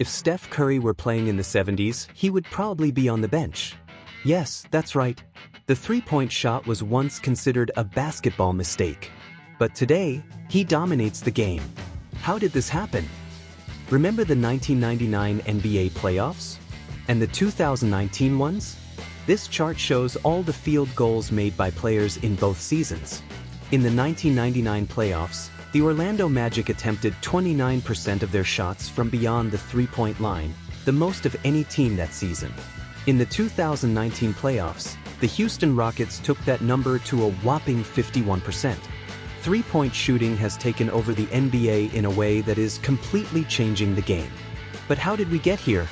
If Steph Curry were playing in the 70s, he would probably be on the bench. Yes, that's right. The three-point shot was once considered a basketball mistake. But today, he dominates the game. How did this happen? Remember the 1999 NBA playoffs? And the 2019 ones? This chart shows all the field goals made by players in both seasons. In the 1999 playoffs, the Orlando Magic attempted 29% of their shots from beyond the three-point line, the most of any team that season. In the 2019 playoffs, the Houston Rockets took that number to a whopping 51%. Three-point shooting has taken over the NBA in a way that is completely changing the game. But how did we get here?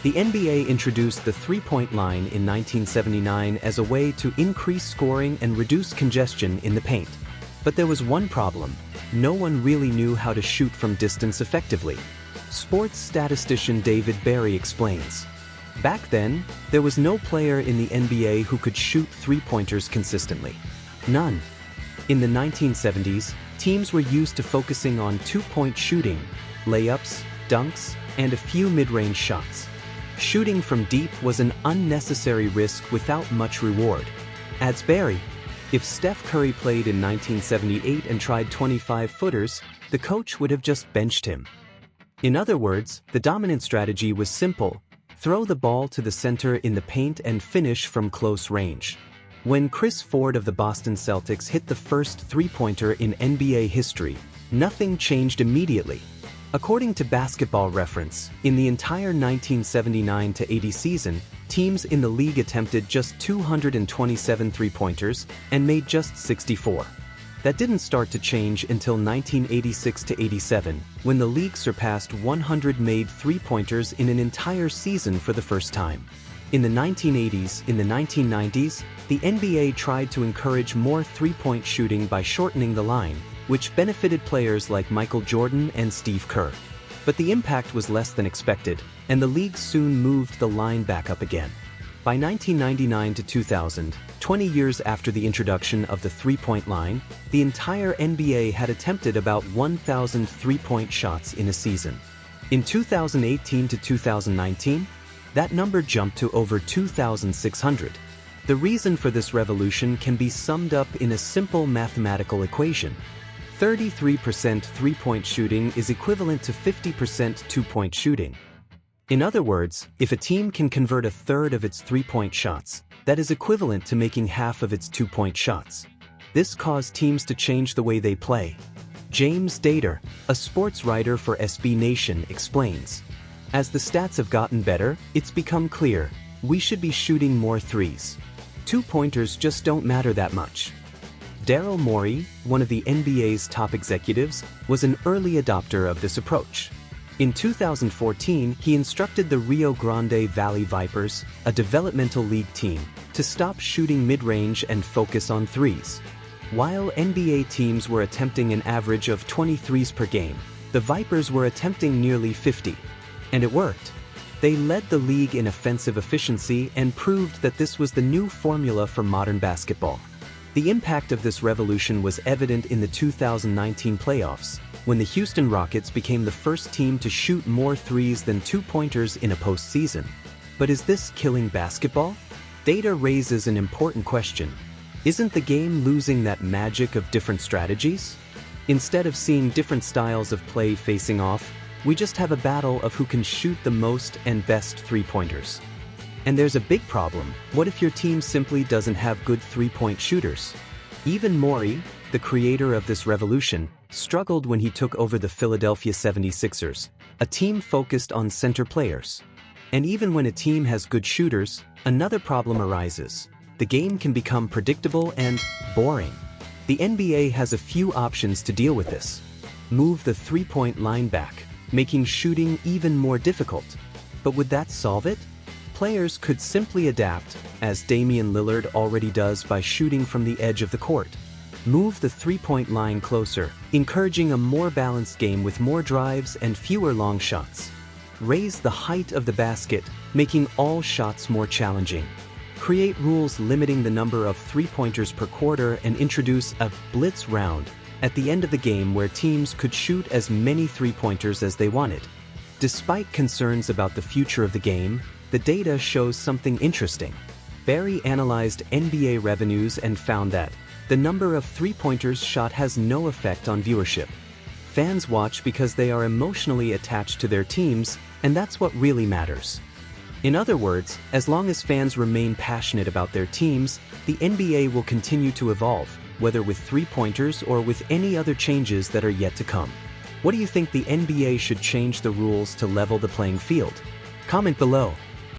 The NBA introduced the three-point line in 1979 as a way to increase scoring and reduce congestion in the paint. But there was one problem. No one really knew how to shoot from distance effectively. Sports statistician David Berry explains. Back then, there was no player in the NBA who could shoot three-pointers consistently. None. In the 1970s, teams were used to focusing on two-point shooting, layups, dunks, and a few mid-range shots. Shooting from deep was an unnecessary risk without much reward. Adds Berry. If Steph Curry played in 1978 and tried 25-footers, the coach would have just benched him. In other words, the dominant strategy was simple: throw the ball to the center in the paint and finish from close range. When Chris Ford of the Boston Celtics hit the first three-pointer in NBA history, nothing changed immediately. According to Basketball Reference, in the entire 1979-80 season, teams in the league attempted just 227 three-pointers and made just 64. That didn't start to change until 1986-87, when the league surpassed 100 made three-pointers in an entire season for the first time. In the 1980s, in the 1990s, the NBA tried to encourage more three-point shooting by shortening the line, which benefited players like Michael Jordan and Steve Kerr. But the impact was less than expected, and the league soon moved the line back up again. By 1999 to 2000, 20 years after the introduction of the three-point line, the entire NBA had attempted about 1,000 three-point shots in a season. In 2018 to 2019, that number jumped to over 2,600. The reason for this revolution can be summed up in a simple mathematical equation. 33% three-point shooting is equivalent to 50% two-point shooting. In other words, if a team can convert a third of its three-point shots, that is equivalent to making half of its two-point shots. This caused teams to change the way they play. James Dater, a sports writer for SB Nation, explains, "As the stats have gotten better, it's become clear, we should be shooting more threes. Two-pointers just don't matter that much." Daryl Morey, one of the NBA's top executives, was an early adopter of this approach. In 2014, he instructed the Rio Grande Valley Vipers, a developmental league team, to stop shooting mid-range and focus on threes. While NBA teams were attempting an average of 20 threes per game, the Vipers were attempting nearly 50. And it worked. They led the league in offensive efficiency and proved that this was the new formula for modern basketball. The impact of this revolution was evident in the 2019 playoffs, when the Houston Rockets became the first team to shoot more threes than two-pointers in a postseason. But is this killing basketball? Data raises an important question. Isn't the game losing that magic of different strategies? Instead of seeing different styles of play facing off, we just have a battle of who can shoot the most and best three-pointers. And there's a big problem. What if your team simply doesn't have good three-point shooters? Even Morey, the creator of this revolution, struggled when he took over the Philadelphia 76ers, a team focused on center players. And even when a team has good shooters, another problem arises. The game can become predictable and boring. The NBA has a few options to deal with this. Move the three-point line back, making shooting even more difficult. But would that solve it? Players could simply adapt, as Damian Lillard already does by shooting from the edge of the court. Move the three-point line closer, encouraging a more balanced game with more drives and fewer long shots. Raise the height of the basket, making all shots more challenging. Create rules limiting the number of three-pointers per quarter and introduce a blitz round at the end of the game where teams could shoot as many three-pointers as they wanted. Despite concerns about the future of the game, the data shows something interesting. Barry analyzed NBA revenues and found that the number of three-pointers shot has no effect on viewership. Fans watch because they are emotionally attached to their teams, and that's what really matters. In other words, as long as fans remain passionate about their teams, the NBA will continue to evolve, whether with three-pointers or with any other changes that are yet to come. What do you think the NBA should change the rules to level the playing field? Comment below.